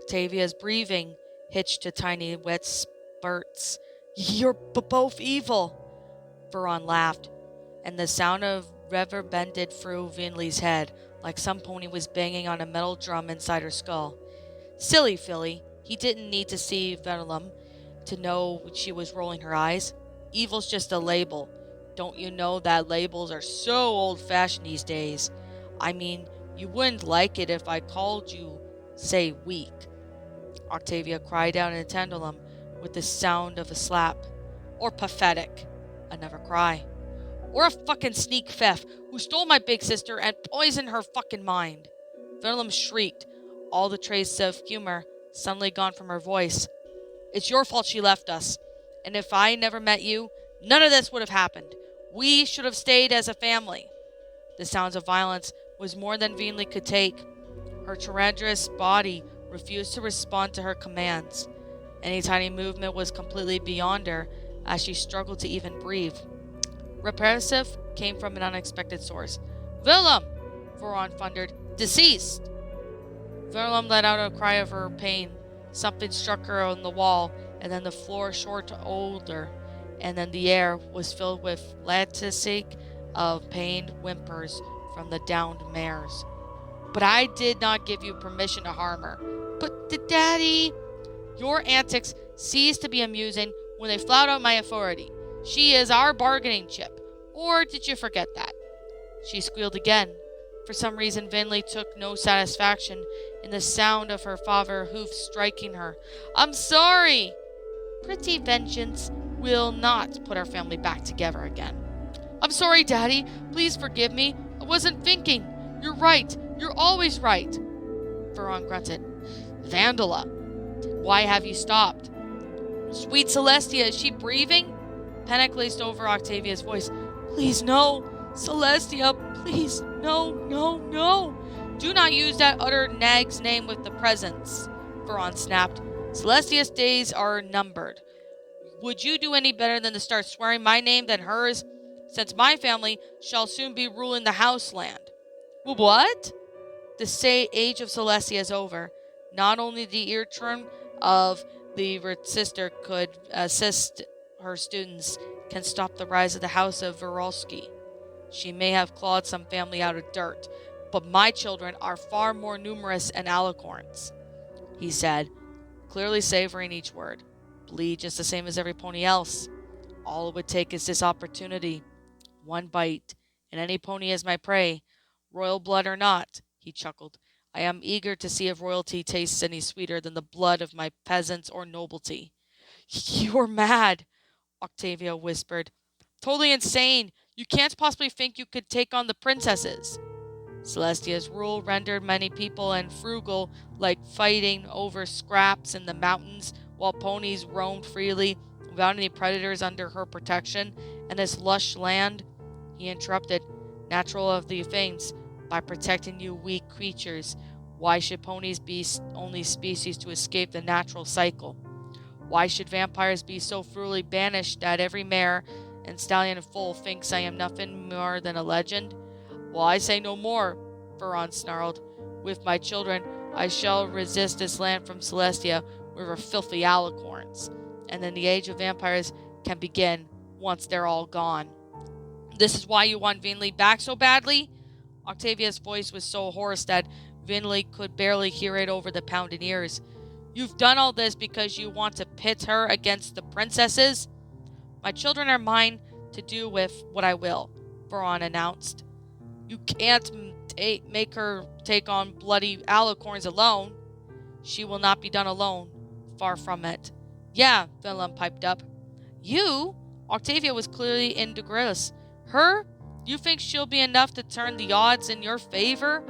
Octavia's breathing hitched to tiny wet spurts. "You're both evil," Veron laughed, and the sound of reverberated through Vinley's head, like some pony was banging on a metal drum inside her skull. Silly filly, he didn't need to see Venom to know she was rolling her eyes. Evil's just a label. Don't you know that labels are so old-fashioned these days? I mean, you wouldn't like it if I called you, say, weak. Octavia cried out in tandem with the sound of a slap. Or pathetic. Another cry. Or a fucking sneak thief who stole my big sister and poisoned her fucking mind. Venom shrieked, all the trace of humor suddenly gone from her voice. It's your fault she left us. And if I never met you, none of this would have happened. We should have stayed as a family. The sounds of violence was more than Vinley could take. Her treacherous body refused to respond to her commands. Any tiny movement was completely beyond her as she struggled to even breathe. Repressive came from an unexpected source. Willem! Veron thundered. Deceased! Willem let out a cry of her pain. Something struck her on the wall, and then the floor short older, and then the air was filled with lattice of pained whimpers from the downed mares. But I did not give you permission to harm her. But Daddy, your antics ceased to be amusing when they flout out my authority. She is our bargaining chip. Or did you forget that? She squealed again. For some reason, Vinley took no satisfaction in the sound of her father's hoofs striking her. I'm sorry! Pretty vengeance will not put our family back together again. I'm sorry, Daddy. Please forgive me. I wasn't thinking. You're right. You're always right. Veron grunted. Vandala, why have you stopped? Sweet Celestia, is she breathing? Panic laced over Octavia's voice. Please, no. Celestia, please, no, no, no. Do not use that utter nag's name with the presents, Veron snapped. Celestia's days are numbered. Would you do any better than to start swearing my name than hers, since my family shall soon be ruling the house land? What? The age of Celestia is over. Not only the ear term of the sister could assist her students, can stop the rise of the house of Verolski. She may have clawed some family out of dirt, but my children are far more numerous and alicorns, he said, clearly savoring each word. Bleed just the same as every pony else. All it would take is this opportunity. One bite, and any pony is my prey. Royal blood or not, he chuckled. I am eager to see if royalty tastes any sweeter than the blood of my peasants or nobility. You're mad, Octavia whispered. Totally insane. You can't possibly think you could take on the princesses. Celestia's rule rendered many people frugal, like fighting over scraps in the mountains while ponies roamed freely without any predators under her protection, and this lush land, he interrupted, natural of the things, by protecting you weak creatures. Why should ponies be only species to escape the natural cycle? Why should vampires be so cruelly banished that every mare and stallion foal thinks I am nothing more than a legend? Well, I say no more, Veron snarled. With my children, I shall resist this land from Celestia with her filthy alicorns, and then the age of vampires can begin once they're all gone. This is why you want Vinley back so badly? Octavia's voice was so hoarse that Vinley could barely hear it over the pounding ears. You've done all this because you want to pit her against the princesses? My children are mine to do with what I will, Veron announced. You can't make her take on bloody alicorns alone. She will not be done alone. Far from it. Yeah, Willem piped up. You? Octavia was clearly incredulous. Her? You think she'll be enough to turn the odds in your favor?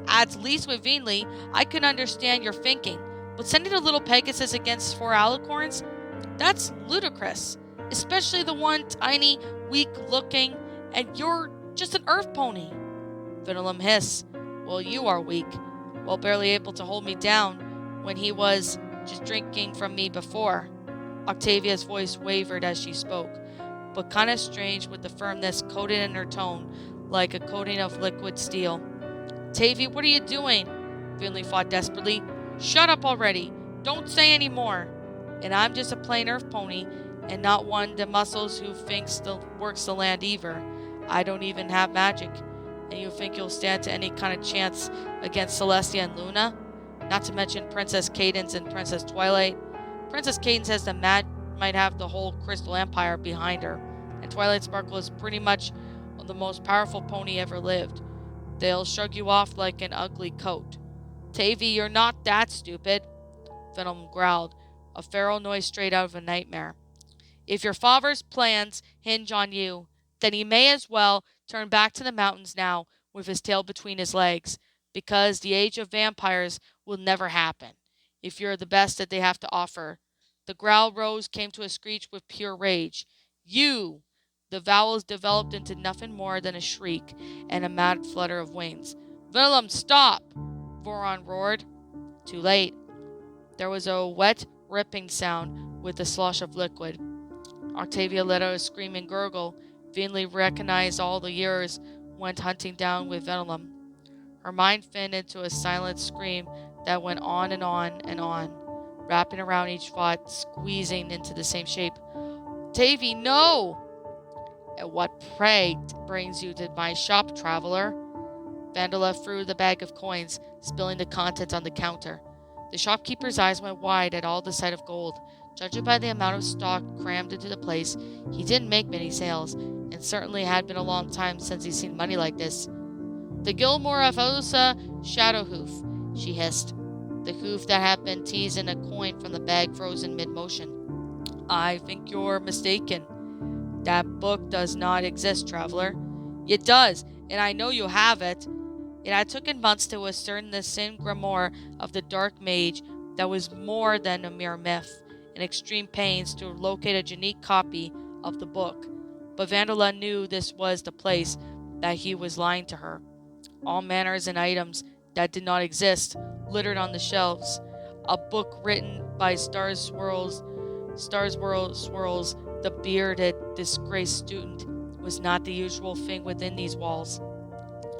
At least with Vinley, I can understand your thinking. But sending a little Pegasus against 4 alicorns? That's ludicrous. Especially the one tiny, weak-looking, and you're just an earth pony. Venom hissed. Well, you are weak. Well, barely able to hold me down when he was just drinking from me before. Octavia's voice wavered as she spoke, but kind of strange with the firmness coated in her tone, like a coating of liquid steel. Tavy, what are you doing? Finley fought desperately. Shut up already. Don't say any more. And I'm just a plain earth pony, and not one the muscles who works the land either. I don't even have magic. And you think you'll stand to any kind of chance against Celestia and Luna? Not to mention Princess Cadence and Princess Twilight. Princess Cadence has might have the whole Crystal Empire behind her, and Twilight Sparkle is pretty much the most powerful pony ever lived. They'll shrug you off like an ugly coat. Tavy, you're not that stupid, Venom growled, a feral noise straight out of a nightmare. If your father's plans hinge on you, then he may as well turn back to the mountains now with his tail between his legs, because the age of vampires will never happen, if you're the best that they have to offer. The growl came to a screech with pure rage. You! The vowels developed into nothing more than a shriek and a mad flutter of wings. Venom, stop! Voron roared. Too late. There was a wet, ripping sound with a slosh of liquid. Octavia let out a screaming gurgle, vainly recognized all the years went hunting down with Venom. Her mind thinned into a silent scream that went on and on and on, wrapping around each thought, squeezing into the same shape. Tavy, no! And what, pray, brings you to my shop, traveler? Vandola threw the bag of coins, spilling the contents on the counter. The shopkeeper's eyes went wide at all the sight of gold. Judging by the amount of stock crammed into the place, he didn't make many sales, and certainly had been a long time since he'd seen money like this. The Gilmore of Osa Shadow Hoof, she hissed. The hoof that had been teasing a coin from the bag froze in mid-motion. I think you're mistaken. That book does not exist, traveler. It does, and I know you have it. It had taken months to ascertain the sin grimoire of the dark mage that was more than a mere myth, and extreme pains to locate a unique copy of the book. But Vandola knew this was the place that he was lying to her. All manners and items that did not exist littered on the shelves. A book written by Stars Swirls, the bearded, disgraced student, was not the usual thing within these walls.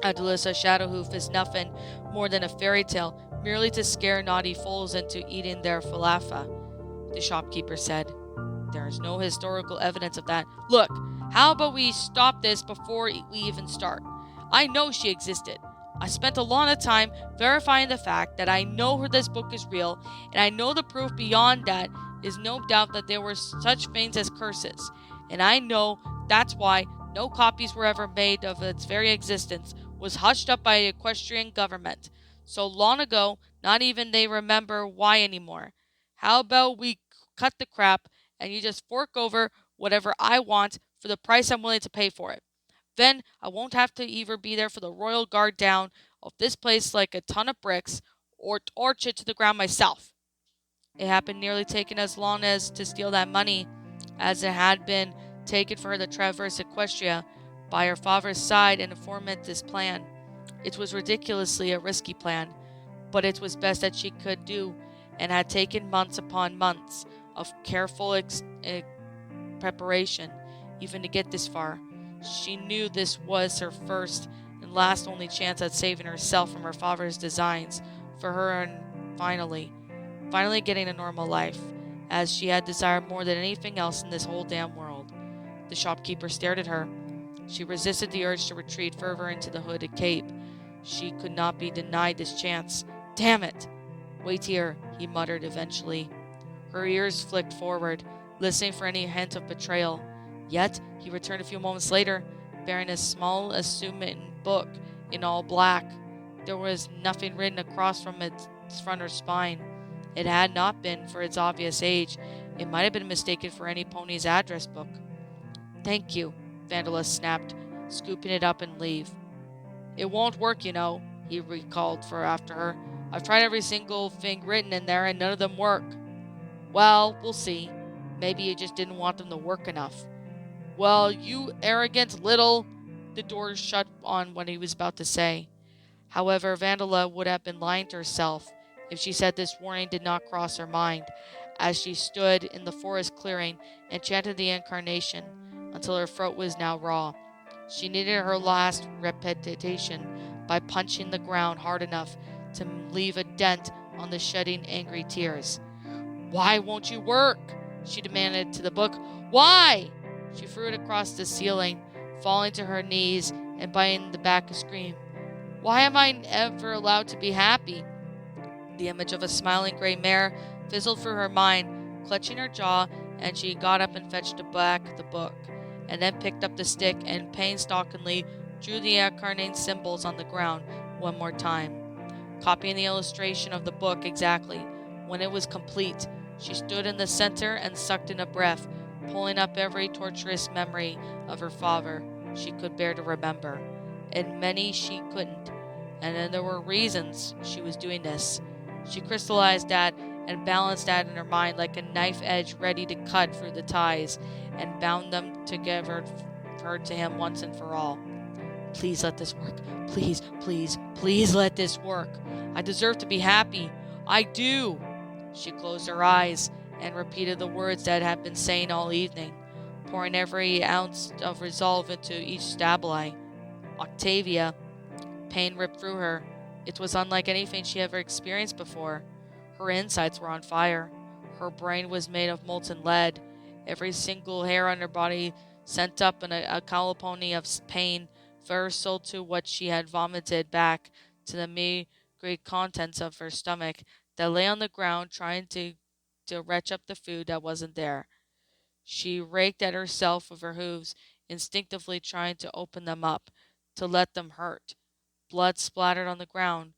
Adelissa Shadowhoof is nothing more than a fairy tale, merely to scare naughty fools into eating their falafel, the shopkeeper said. There is no historical evidence of that. Look, how about we stop this before we even start? I know she existed. I spent a lot of time verifying the fact that I know this book is real, and I know the proof beyond that is no doubt that there were such things as curses. And I know that's why no copies were ever made of its very existence, was hushed up by the equestrian government. So long ago, not even they remember why anymore. How about we cut the crap, and you just fork over whatever I want for the price I'm willing to pay for it. Then I won't have to either be there for the royal guard down of this place like a ton of bricks, or torch it to the ground myself. It had been nearly taken as long as to steal that money as it had been taken for her to traverse Equestria by her father's side and formulate this plan. It was ridiculously a risky plan, but it was best that she could do, and had taken months upon months of careful preparation, even to get this far. She knew this was her first and last only chance at saving herself from her father's designs for her, and finally getting a normal life, as she had desired more than anything else in this whole damn world. The shopkeeper stared at her. She resisted the urge to retreat further into the hooded cape. She could not be denied this chance. Damn it! Wait here, he muttered eventually. Her ears flicked forward, listening for any hint of betrayal. Yet, he returned a few moments later, bearing a small assumed book in all black. There was nothing written across from its front or spine. It had not been, for its obvious age. It might have been mistaken for any pony's address book. Thank you, Vandola snapped, scooping it up and leave. It won't work, you know, he recalled after her. I've tried every single thing written in there, and none of them work. Well, we'll see. Maybe you just didn't want them to work enough. Well, you arrogant little... The door shut on what he was about to say. However, Vandola would have been lying to herself if she said this warning did not cross her mind, as she stood in the forest clearing and chanted the incarnation until her throat was now raw. She needed her last repetition by punching the ground hard enough to leave a dent on the shedding angry tears. "Why won't you work?" she demanded to the book. "Why?" She threw it across the ceiling, falling to her knees and biting the back a scream. "Why am I ever allowed to be happy?" The image of a smiling gray mare fizzled through her mind, clutching her jaw, and she got up and fetched back the book, and then picked up the stick and painstakingly drew the incarnate symbols on the ground one more time, copying the illustration of the book exactly. When it was complete, she stood in the center and sucked in a breath, pulling up every torturous memory of her father she could bear to remember, and many she couldn't, and then there were reasons she was doing this. She crystallized that and balanced that in her mind like a knife edge ready to cut through the ties, and bound them together her to him once and for all. "Please let this work. Please, please, please let this work. I deserve to be happy. I do." She closed her eyes and repeated the words that had been saying all evening, pouring every ounce of resolve into each stabile. Octavia. Pain ripped through her. It was unlike anything she ever experienced before. Her insides were on fire. Her brain was made of molten lead. Every single hair on her body sent up a cacophony of pain, versatile to what she had vomited back to the meagre contents of her stomach that lay on the ground trying to retch up the food that wasn't there. She raked at herself with her hooves, instinctively trying to open them up, to let them hurt. Blood splattered on the ground,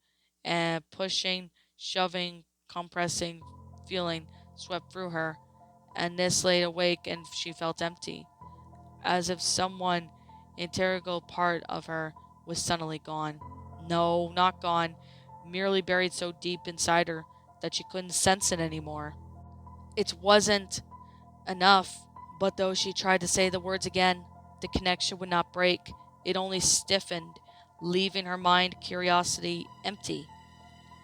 and pushing, shoving, compressing feeling swept through her, and this lay awake and she felt empty, as if someone integral part of her was suddenly gone. No, not gone, merely buried so deep inside her that she couldn't sense it anymore. It wasn't enough, but though she tried to say the words again, the connection would not break. It only stiffened, leaving her mind curiosity empty.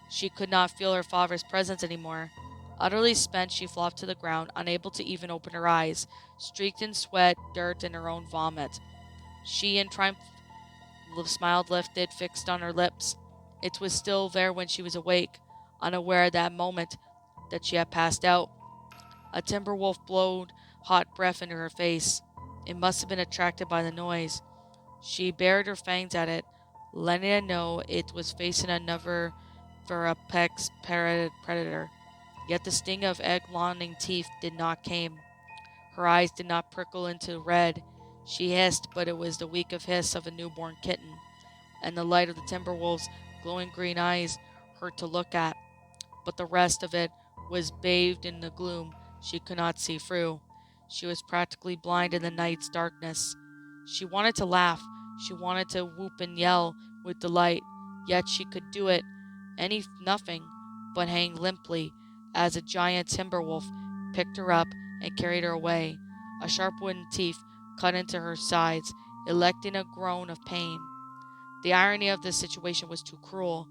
She could not feel her father's presence anymore. Utterly spent, she flopped to the ground, unable to even open her eyes, streaked in sweat, dirt, and her own vomit. She, in triumph, smile lifted, fixed on her lips. It was still there when she was awake, unaware at that moment that she had passed out. A timber wolf blowed hot breath into her face. It must have been attracted by the noise. She bared her fangs at it, letting it know it was facing another apex predator. Yet the sting of egg-longing teeth did not come. Her eyes did not prickle into red. She hissed, but it was the weak hiss of a newborn kitten, and the light of the timber wolf's glowing green eyes hurt to look at. But the rest of it was bathed in the gloom she could not see through. She was practically blind in the night's darkness. She wanted to laugh. She wanted to whoop and yell with delight, yet she could do it nothing but hang limply as a giant timber wolf picked her up and carried her away. A sharp wooden teeth cut into her sides, electing a groan of pain. The irony of this situation was too cruel.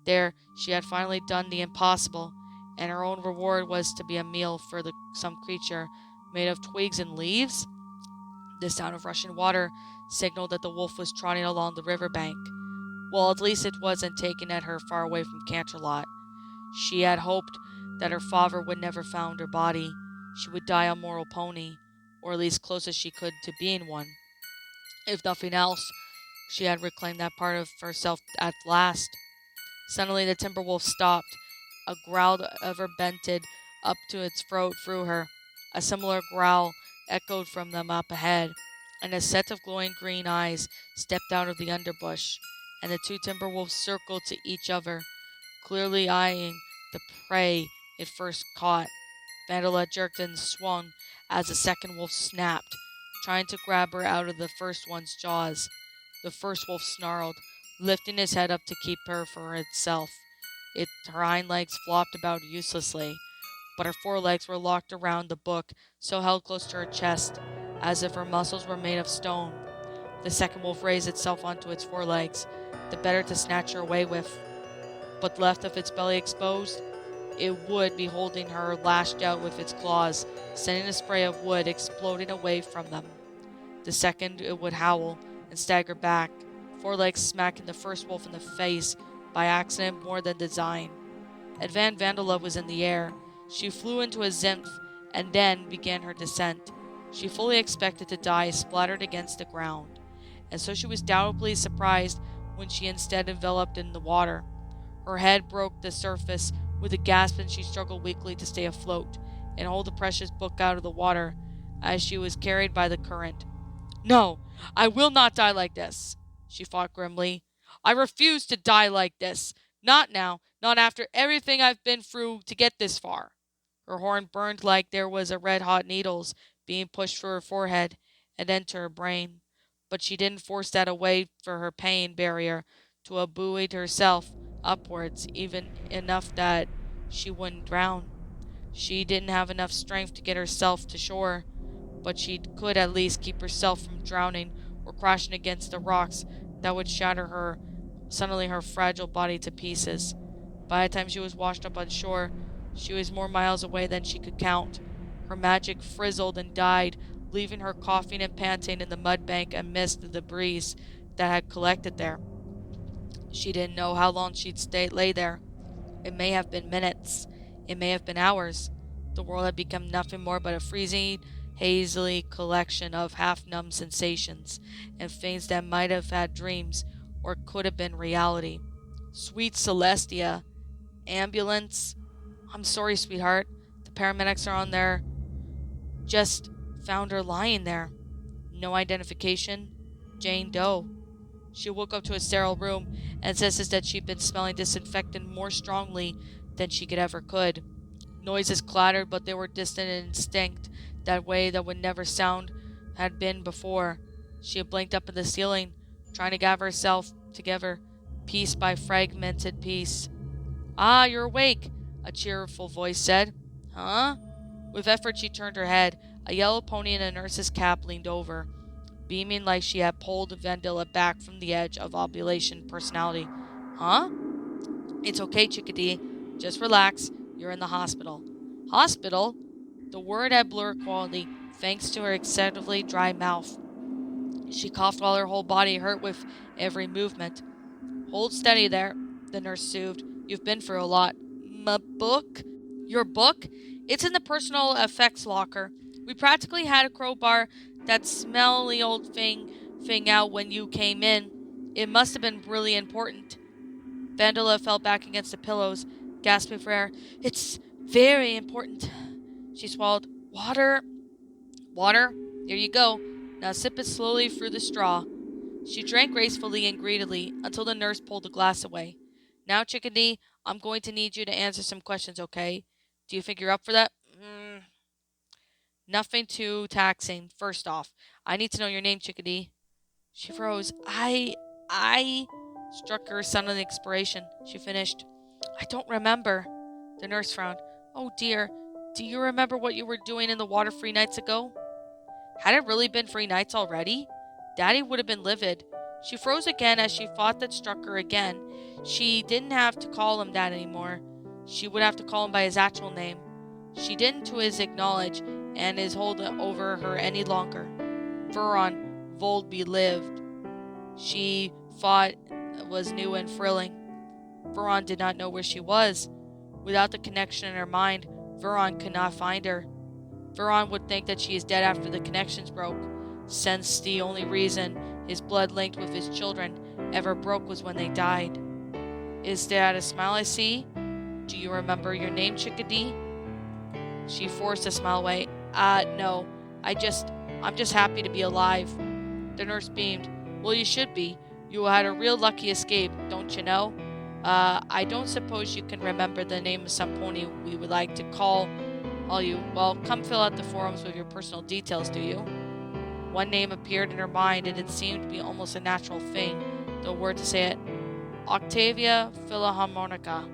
There, she had finally done the impossible, and her own reward was to be a meal for some creature made of twigs and leaves. The sound of rushing water signaled that the wolf was trotting along the river bank. Well, at least it wasn't taking at her far away from Canterlot. She had hoped that her father would never found her body. She would die a mortal pony, or at least close as she could to being one. If nothing else, she had reclaimed that part of herself at last. Suddenly the timber wolf stopped. A growl ever bented up to its throat through her. A similar growl echoed from them up ahead, and a set of glowing green eyes stepped out of the underbush, and the two timber wolves circled to each other, clearly eyeing the prey it first caught. Vandelette jerked and swung as the second wolf snapped, trying to grab her out of the first one's jaws. The first wolf snarled, lifting his head up to keep her for itself. Her hind legs flopped about uselessly, but her forelegs were locked around the book, so held close to her chest, as if her muscles were made of stone. The second wolf raised itself onto its forelegs, the better to snatch her away with, but left of its belly exposed, it would be holding her lashed out with its claws, sending a spray of wood exploding away from them. The second it would howl and stagger back, forelegs smacking the first wolf in the face by accident more than design. and Vandalove was in the air. She flew into a zinth and then began her descent. She fully expected to die splattered against the ground, and so she was doubly surprised when she instead enveloped in the water. Her head broke the surface with a gasp, and she struggled weakly to stay afloat and hold the precious book out of the water as she was carried by the current. "No, I will not die like this," she fought grimly. "I refuse to die like this. Not now, not after everything I've been through to get this far." Her horn burned like there was a red-hot needles being pushed through her forehead and into her brain. But she didn't force that away for her pain barrier to have buoyed herself upwards, even enough that she wouldn't drown. She didn't have enough strength to get herself to shore, but she could at least keep herself from drowning or crashing against the rocks that would shatter her fragile body to pieces. By the time she was washed up on shore, she was more miles away than she could count. Her magic frizzled and died, leaving her coughing and panting in the mudbank amidst the debris that had collected there. She didn't know how long she'd lay there. It may have been minutes. It may have been hours. The world had become nothing more but a freezing, hazy collection of half-numb sensations and things that might have had dreams or could have been reality. Sweet Celestia. Ambulance. "I'm sorry, sweetheart. The paramedics are on there. Just found her lying there. No identification. Jane Doe." She woke up to a sterile room and insisted that she'd been smelling disinfectant more strongly than she could. Noises clattered, but they were distant and distinct, that way that would never sound had been before. She had blinked up at the ceiling, trying to gather herself together, piece by fragmented piece. "Ah, you're awake," a cheerful voice said. "Huh?" With effort she turned her head. A yellow pony in a nurse's cap leaned over, beaming like she had pulled Vandilla back from the edge of ovulation personality. "Huh?" "It's okay, chickadee. Just relax. You're in the hospital." "Hospital?" The word had blurred quality, thanks to her excessively dry mouth. She coughed while her whole body hurt with every movement. "Hold steady there," the nurse soothed. "You've been through a lot." "My book?" "Your book? It's in the personal effects locker. We practically had a crowbar that smelly old thing out when you came in. It must have been really important." Vandala fell back against the pillows, gasping for air. "It's very important." She swallowed. "Water?" "Water? Here you go. Now sip it slowly through the straw." She drank gracefully and greedily until the nurse pulled the glass away. "Now, chickadee, I'm going to need you to answer some questions, okay? Do you think you're up for that?" "Nothing too taxing. First off, I need to know your name, chickadee." She froze. I struck her sudden inspiration. She finished. "I don't remember." The nurse frowned. "Oh dear. Do you remember what you were doing in the water 3 nights ago?" Had it really been 3 nights already? Daddy would have been livid. She froze again as she thought that struck her again. She didn't have to call him that anymore. She would have to call him by his actual name. She didn't to his acknowledge and his hold over her any longer. Vuron Volby lived. She thought was new and thrilling. Vuron did not know where she was. Without the connection in her mind, Vuron could not find her. Vuron would think that she is dead after the connections broke, since the only reason his blood linked with his children ever broke was when they died. "Is that a smile I see? Do you remember your name, chickadee?" She forced a smile away. No. I'm just happy to be alive." The nurse beamed. "Well, you should be. You had a real lucky escape, don't you know? I don't suppose you can remember the name of some pony we would like to call all you. Well, come fill out the forms with your personal details, do you?" One name appeared in her mind, and it seemed to be almost a natural thing, though word to say it. "Octavia Philharmonica."